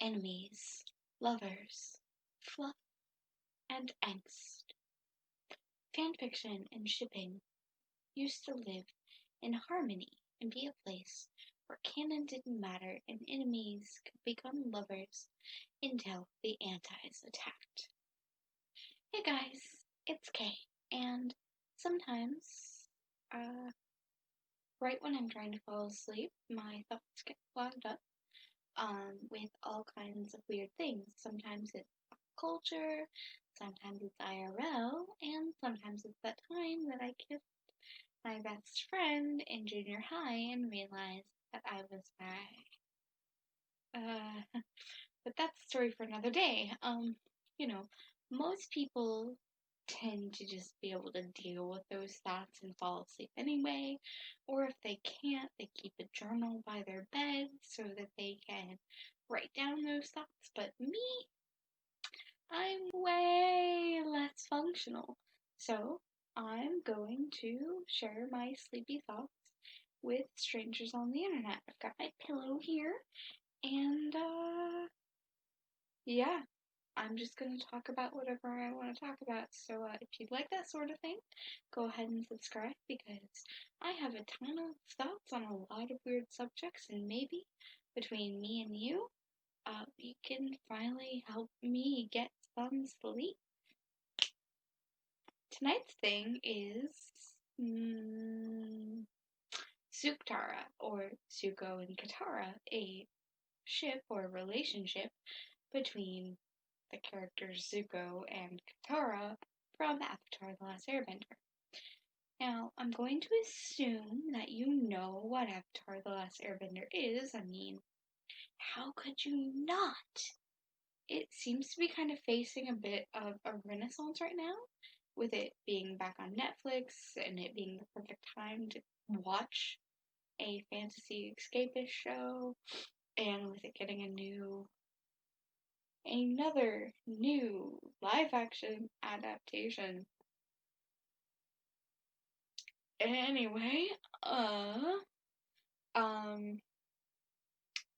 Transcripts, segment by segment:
enemies, lovers, fluff, and angst. Fanfiction and shipping used to live in harmony and be a place where canon didn't matter and enemies could become lovers until the antis attacked. Hey guys, it's Kay, and sometimes, right when I'm trying to fall asleep, my thoughts get clogged up with all kinds of weird things. Sometimes it's pop culture, sometimes it's IRL, and sometimes it's that time that I kissed my best friend in junior high and realized that I was bi. But that's a story for another day. Most people tend to just be able to deal with those thoughts and fall asleep anyway. Or if they can't, they keep a journal by their bed so that they can write down those thoughts. But me, I'm way less functional. So I'm going to share my sleepy thoughts with strangers on the internet. I've got my pillow here, and yeah, I'm just going to talk about whatever I want to talk about. So if you'd like that sort of thing, go ahead and subscribe, because I have a ton of thoughts on a lot of weird subjects, and maybe between me and you, you can finally help me get some sleep. Tonight's thing is Zutara, or Zuko and Katara, a ship or relationship between the characters Zuko and Katara from Avatar: The Last Airbender. Now, I'm going to assume that you know what Avatar: The Last Airbender is. I mean, how could you not? It seems to be kind of facing a bit of a renaissance right now, with it being back on Netflix and it being the perfect time to watch a fantasy escapist show, and with it getting another new live action adaptation. Anyway,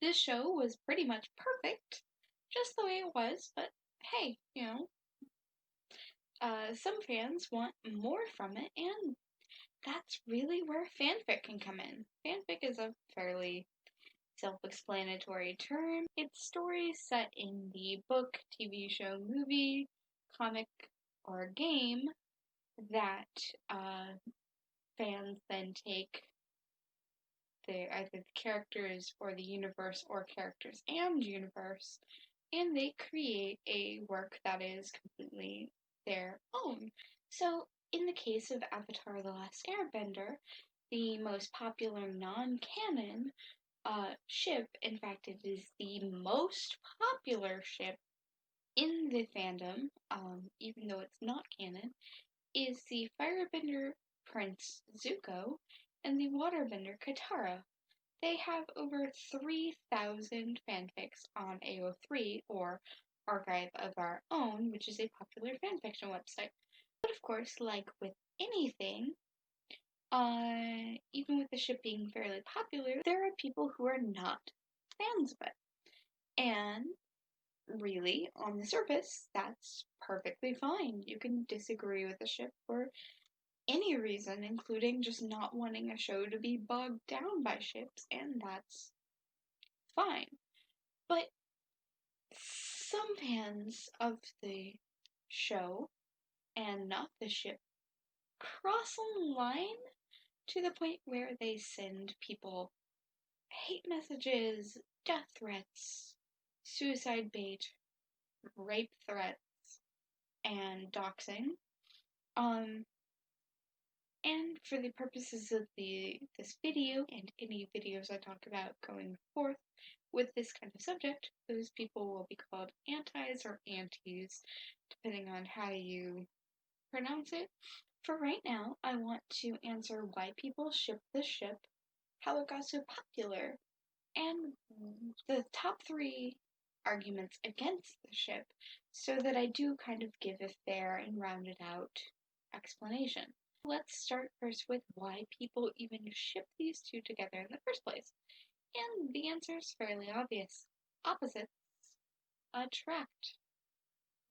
this show was pretty much perfect, just the way it was, but hey, some fans want more from it, and that's really where fanfic can come in. Fanfic is a fairly self-explanatory term. It's stories set in the book, TV show, movie, comic, or game that fans then take either the characters or the universe, or characters and universe, and they create a work that is completely their own. So, in the case of Avatar: The Last Airbender, the most popular non-canon ship, in fact, it is the most popular ship in the fandom, even though it's not canon, is the Firebender Prince Zuko and the Waterbender Katara. They have over 3,000 fanfics on AO3, or Archive of Our Own, which is a popular fanfiction website. But of course, like with anything, even with the ship being fairly popular, there are people who are not fans of it. And really, on the surface, that's perfectly fine. You can disagree with the ship for any reason, including just not wanting a show to be bogged down by ships, and that's fine. But some fans of the show, and not the ship, cross a line to the point where they send people hate messages, death threats, suicide bait, rape threats, and doxing. And for the purposes of this video, and any videos I talk about going forth with this kind of subject, those people will be called antis or antis, depending on how you pronounce it. For right now, I want to answer why people ship the ship, how it got so popular, and the top 3 arguments against the ship, so that I do kind of give a fair and rounded out explanation. Let's start first with why people even ship these two together in the first place. And the answer is fairly obvious. Opposites attract.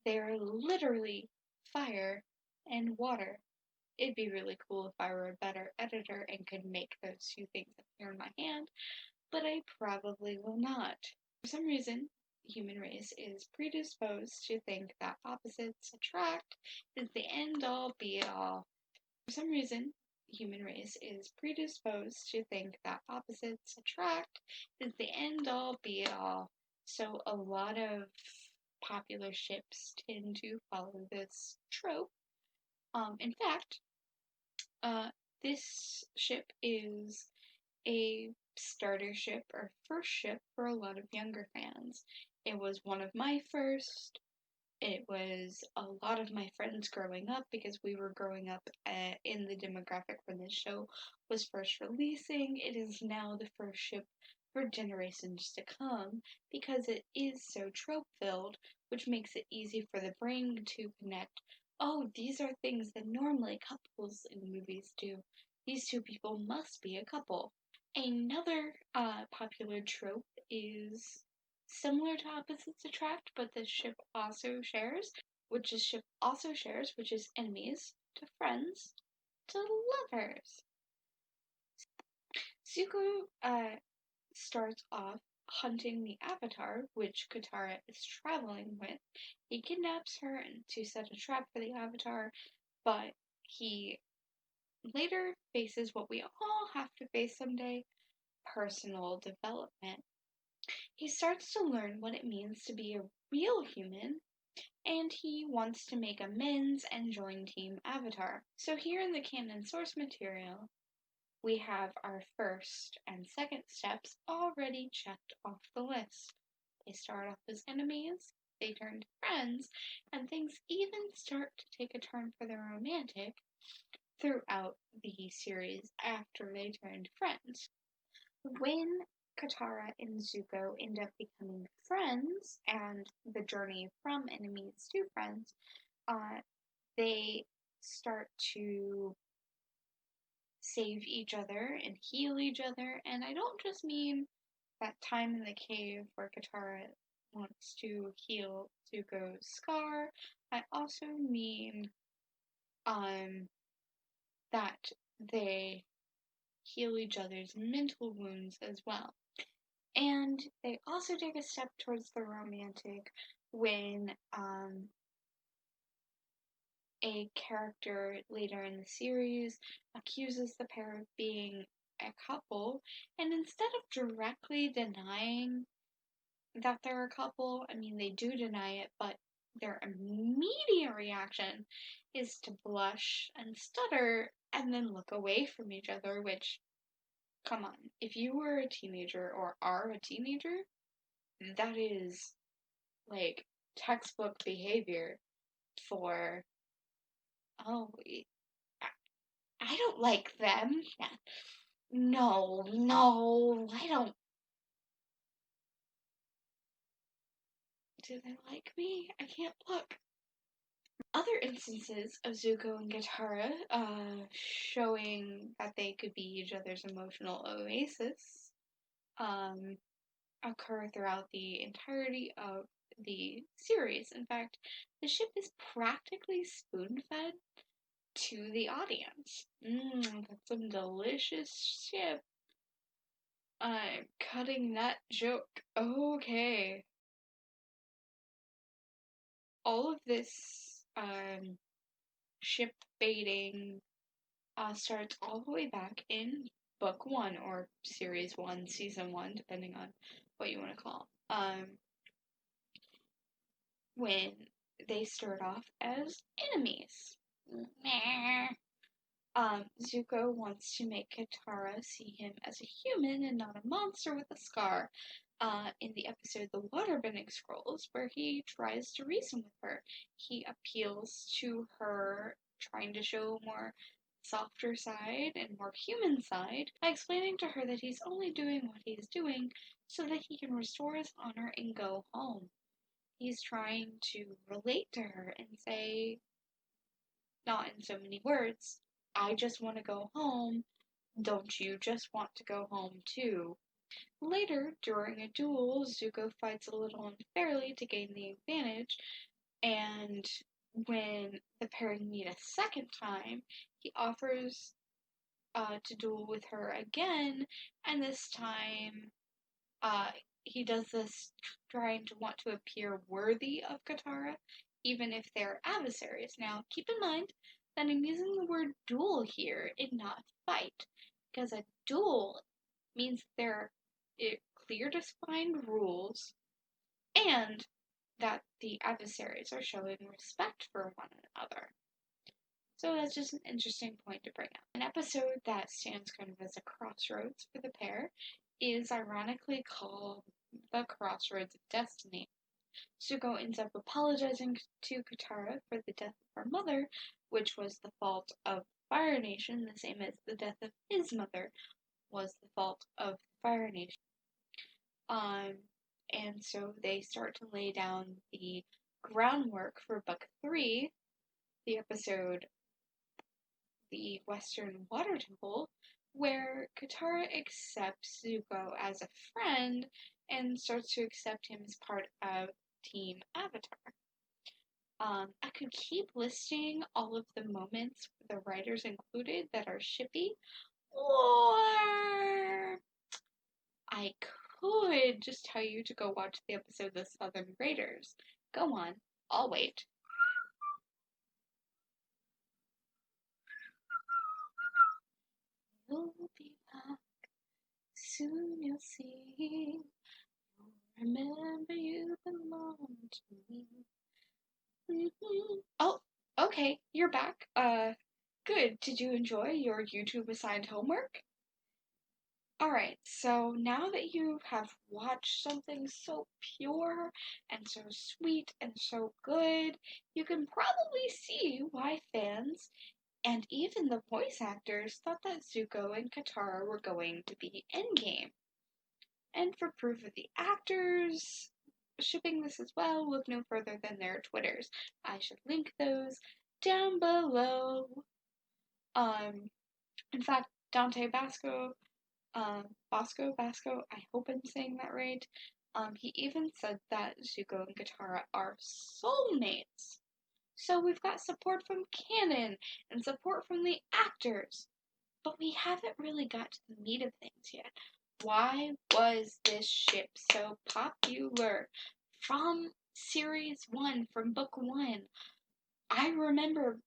They're literally fire and water. It'd be really cool if I were a better editor and could make those two things appear in my hand, but I probably will not. For some reason, the human race is predisposed to think that opposites attract is the end all be all. For some reason, the human race is predisposed to think that opposites attract is the end all be all. So a lot of popular ships tend to follow this trope. In fact, this ship is a starter ship or first ship for a lot of younger fans. It was one of my first. It was a lot of my friends growing up because we were growing up in the demographic when this show was first releasing. It is now the first ship for generations to come because it is so trope filled, which makes it easy for the brain to connect. Oh, these are things that normally couples in movies do. These two people must be a couple. Another popular trope is similar to opposites attract, but the ship also shares, which is enemies to friends to lovers. Zuko starts off hunting the Avatar, which Katara is traveling with. He kidnaps her to set a trap for the Avatar, but he later faces what we all have to face someday: personal development. He starts to learn what it means to be a real human, and he wants to make amends and join Team Avatar. So here in the canon source material, we have our first and second steps already checked off the list. They start off as enemies, they turn to friends, and things even start to take a turn for the romantic throughout the series after they turned friends. When Katara and Zuko end up becoming friends, and the journey from enemies to friends, they start to save each other and heal each other. And I don't just mean that time in the cave where Katara wants to heal Zuko's scar. I also mean that they heal each other's mental wounds as well. And they also take a step towards the romantic when a character later in the series accuses the pair of being a couple, and instead of directly denying that they're a couple, I mean, they do deny it, but their immediate reaction is to blush and stutter and then look away from each other, which, come on, if you were a teenager or are a teenager, that is like textbook behavior for, oh, I don't like them. No, I don't. Do they like me? I can't look. Other instances of Zuko and Katara showing that they could be each other's emotional oasis occur throughout the entirety of the series. In fact, the ship is practically spoon-fed to the audience. That's some delicious ship. I'm cutting that joke. Okay. All of this ship baiting starts all the way back in book 1 or series 1, season 1, depending on what you want to call. When they start off as enemies. Zuko wants to make Katara see him as a human and not a monster with a scar. In the episode The Waterbending Scrolls, where he tries to reason with her, he appeals to her, trying to show a more softer side and more human side by explaining to her that he's only doing what he's doing so that he can restore his honor and go home. He's trying to relate to her and say, not in so many words, I just want to go home. Don't you just want to go home too? Later, during a duel, Zuko fights a little unfairly to gain the advantage, and when the pairing meet a second time, he offers to duel with her again, and this time uh, he does this trying to want to appear worthy of Katara, even if they're adversaries. Now, keep in mind that I'm using the word duel here and not fight, because a duel means there are clear defined rules and that the adversaries are showing respect for one another. So that's just an interesting point to bring up. An episode that stands kind of as a crossroads for the pair is ironically called The Crossroads of Destiny. Zuko ends up apologizing to Katara for the death of her mother, which was the fault of Fire Nation, the same as the death of his mother was the fault of the Fire Nation. And so they start to lay down the groundwork for Book 3, the episode The Western Water Temple, where Katara accepts Zuko as a friend and starts to accept him as part of Team Avatar. I could keep listing all of the moments the writers included that are shippy, or I could just tell you to go watch the episode The Southern Raiders. Go on, I'll wait. You'll be back, soon you'll see. Remember you belong to me. Mm-hmm. Oh, okay, you're back. Good. Did you enjoy your YouTube assigned homework? Alright, so now that you have watched something so pure and so sweet and so good, you can probably see why fans and even the voice actors thought that Zuko and Katara were going to be endgame. And for proof of the actors shipping this as well, look no further than their Twitters. I should link those down below. In fact, Dante Basco, Basco, I hope I'm saying that right. He even said that Zuko and Katara are soulmates. So we've got support from canon and support from the actors. But we haven't really got to the meat of things yet. Why was this ship so popular? From series 1, from book 1, I remember,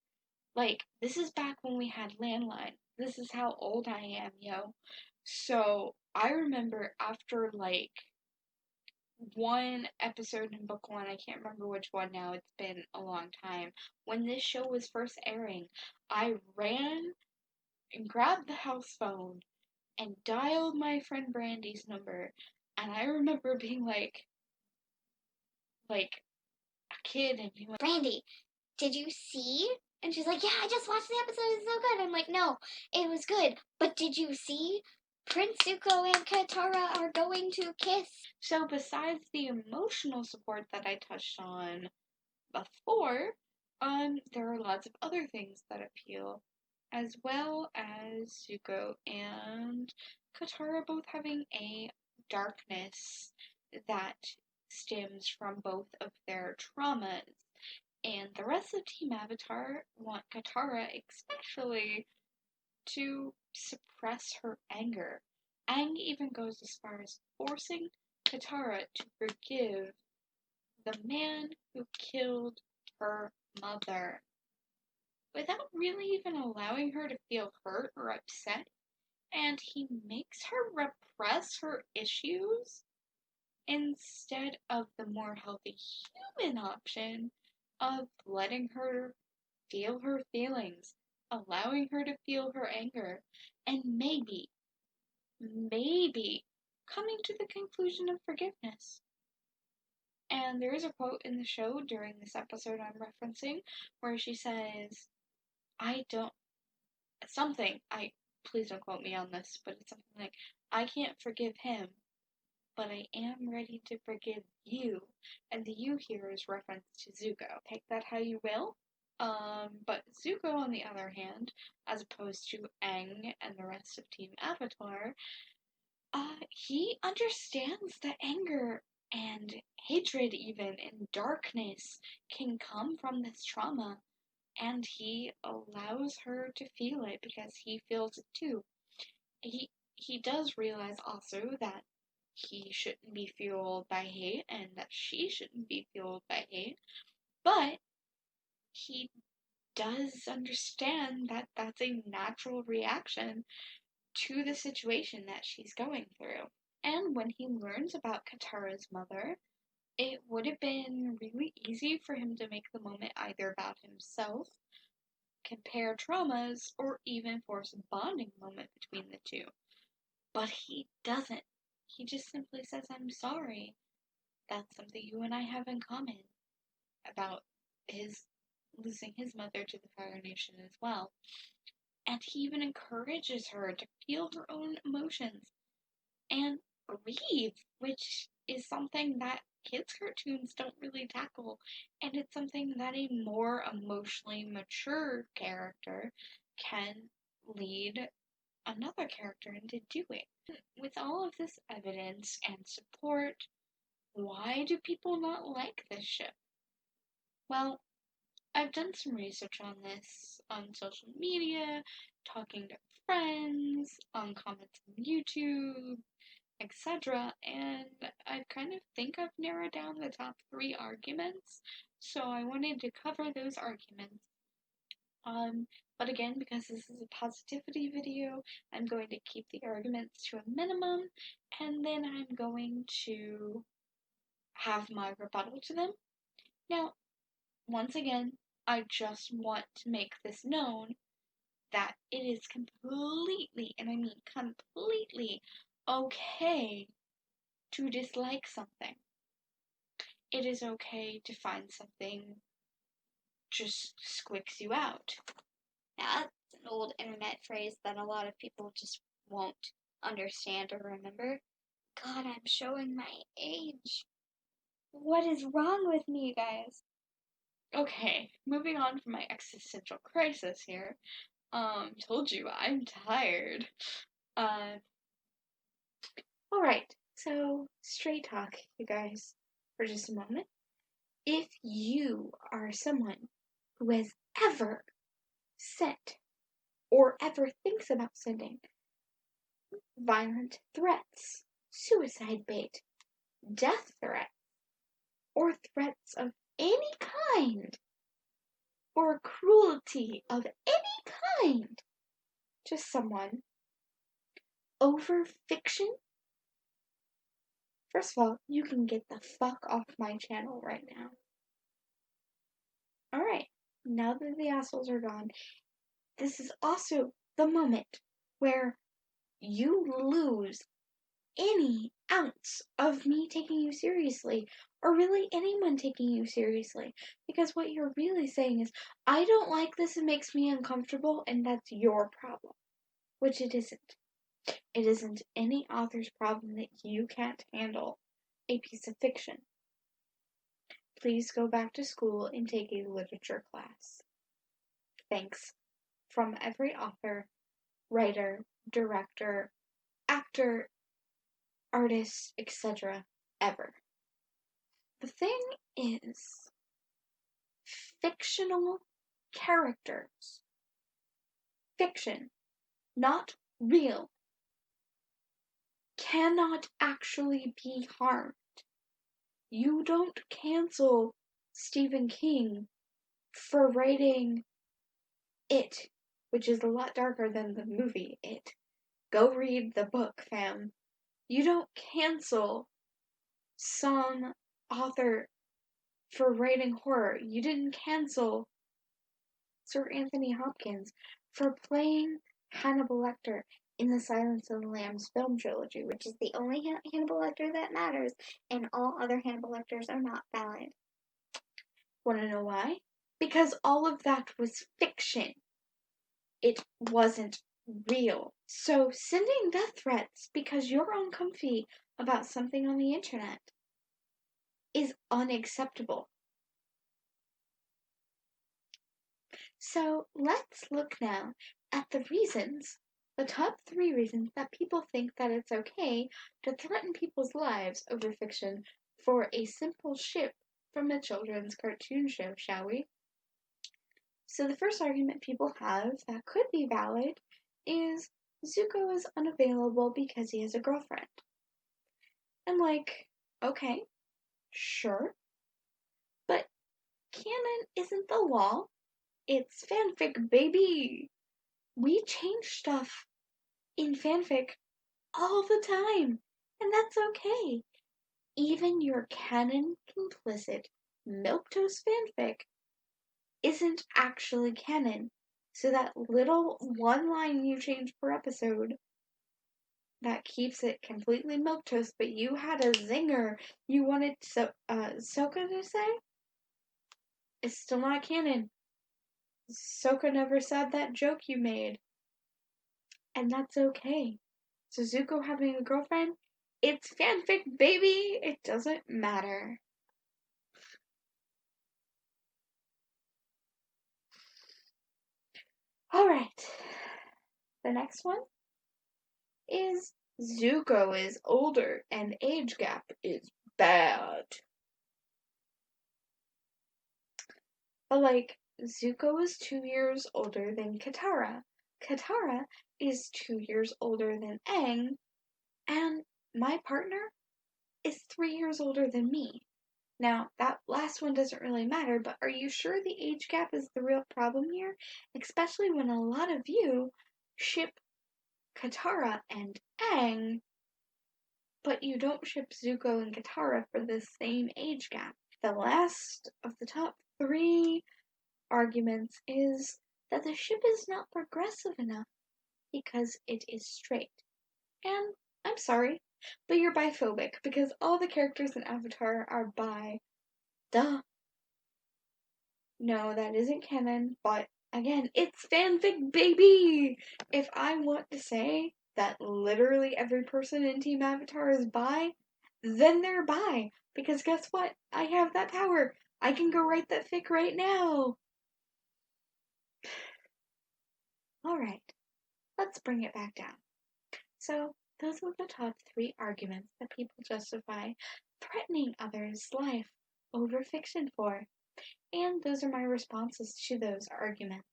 this is back when we had landline. This is how old I am, yo. So, I remember after, one episode in book 1, I can't remember which one now, it's been a long time, when this show was first airing, I ran and grabbed the house phone and dialed my friend Brandy's number. And I remember being like a kid and being like, Brandy, did you see? And she's like, yeah, I just watched the episode. It's so good. I'm like, no, it was good. But did you see? Prince Zuko and Katara are going to kiss. So besides the emotional support that I touched on before, there are lots of other things that appeal, as well as Zuko and Katara both having a darkness that stems from both of their traumas. And the rest of Team Avatar want Katara especially to suppress her anger. Aang even goes as far as forcing Katara to forgive the man who killed her mother, without really even allowing her to feel hurt or upset, and he makes her repress her issues instead of the more healthy human option of letting her feel her feelings, allowing her to feel her anger, and maybe coming to the conclusion of forgiveness. And there is a quote in the show during this episode I'm referencing where she says, I don't, please don't quote me on this, but it's something like, I can't forgive him, but I am ready to forgive you. And the you here is reference to Zuko. Take that how you will. But Zuko, on the other hand, as opposed to Aang and the rest of Team Avatar, He understands that anger and hatred, even, and darkness can come from this trauma, and he allows her to feel it because he feels it too. He does realize also that he shouldn't be fueled by hate and that she shouldn't be fueled by hate, but he does understand that that's a natural reaction to the situation that she's going through. And when he learns about Katara's mother, it would have been really easy for him to make the moment either about himself, compare traumas, or even force a bonding moment between the two. But he doesn't. He just simply says, I'm sorry. That's something you and I have in common about his losing his mother to the Fire Nation as well. And he even encourages her to feel her own emotions and grieve, which is something that kids' cartoons don't really tackle, and it's something that a more emotionally mature character can lead another character into doing. With all of this evidence and support, why do people not like this show? Well, I've done some research on this on social media, talking to friends, on comments on YouTube, etc. And I kind of think I've narrowed down the top 3 arguments, so I wanted to cover those arguments. But again, because this is a positivity video, I'm going to keep the arguments to a minimum, and then I'm going to have my rebuttal to them. Now, once again, I just want to make this known that it is completely, and I mean completely, okay to dislike something. It is okay to find something just squicks you out. Now, that's an old internet phrase that a lot of people just won't understand or remember. God, I'm showing my age. What is wrong with me, guys? Okay, moving on from my existential crisis here. Told you I'm tired. Alright, so straight talk, you guys, for just a moment. If you are someone who has ever sent or ever thinks about sending violent threats, suicide bait, death threats, or threats of any kind, or cruelty of any kind to someone over fiction, first of all, you can get the fuck off my channel right now. Alright, now that the assholes are gone, this is also the moment where you lose any ounce of me taking you seriously, or really anyone taking you seriously. Because what you're really saying is, I don't like this, it makes me uncomfortable, and that's your problem. Which it isn't. It isn't any author's problem that you can't handle a piece of fiction. Please go back to school and take a literature class. Thanks. From every author, writer, director, actor, artist, etc. ever. The thing is, fictional characters, fiction, not real, cannot actually be harmed. You don't cancel Stephen King for writing It, which is a lot darker than the movie It. Go read the book, fam. You don't cancel some author for writing horror. You didn't cancel Sir Anthony Hopkins for playing Hannibal Lecter in the Silence of the Lambs film trilogy, which is the only Hannibal Lecter that matters, and all other Hannibal Lecters are not valid. Wanna know why? Because all of that was fiction. It wasn't real. So sending death threats because you're uncomfy about something on the internet is unacceptable. So let's look now at the reasons The top 3 reasons that people think that it's okay to threaten people's lives over fiction for a simple ship from a children's cartoon show, shall we? So the first argument people have that could be valid is Zuko is unavailable because he has a girlfriend. And okay, sure, but canon isn't the law. It's fanfic, baby. We change stuff in fanfic all the time, and that's okay. Even your canon complicit milquetoast fanfic isn't actually canon. So that little one line you change per episode that keeps it completely milquetoast, but you had a zinger you wanted Sokka to say, is still not canon. Sokka never said that joke you made. And that's okay. Suzuko having a girlfriend, it's fanfic, baby! It doesn't matter. Alright. The next one is Zuko is older and age gap is bad. But Zuko is 2 years older than Katara. Katara is 2 years older than Aang. And my partner is 3 years older than me. Now, that last one doesn't really matter, but are you sure the age gap is the real problem here? Especially when a lot of you ship Katara and Aang, but you don't ship Zuko and Katara for the same age gap. The last of the top 3 arguments is that the ship is not progressive enough because it is straight. And I'm sorry, but you're biphobic because all the characters in Avatar are bi. Duh. No, that isn't canon, but again, it's fanfic, baby! If I want to say that literally every person in Team Avatar is bi, then they're bi. Because guess what? I have that power. I can go write that fic right now. Alright, let's bring it back down. So, those are the top 3 arguments that people justify threatening others' life over fiction for. And those are my responses to those arguments.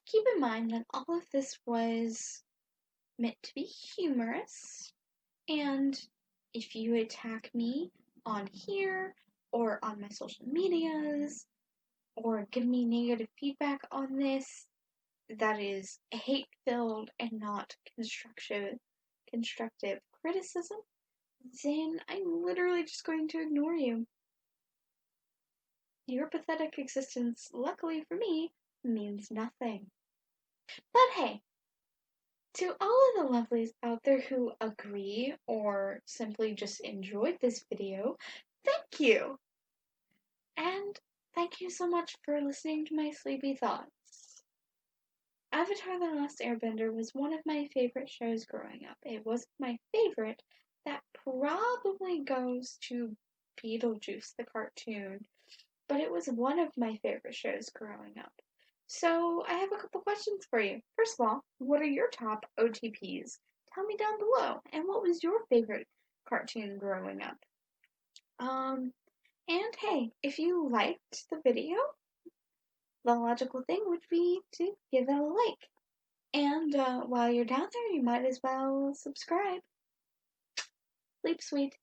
Keep in mind that all of this was meant to be humorous, and if you attack me on here or on my social medias or give me negative feedback on this that is hate-filled and not constructive criticism, then I'm literally just going to ignore you. Your pathetic existence, luckily for me, means nothing. But hey, to all of the lovelies out there who agree or simply just enjoyed this video, thank you! And thank you so much for listening to my sleepy thoughts. Avatar The Last Airbender was one of my favorite shows growing up. It wasn't my favorite. That probably goes to Beetlejuice the cartoon, but it was one of my favorite shows growing up. So I have a couple questions for you. First of all, what are your top OTPs? Tell me down below. And what was your favorite cartoon growing up? And hey, if you liked the video, the logical thing would be to give it a like. And while you're down there, you might as well subscribe. Sleep sweet.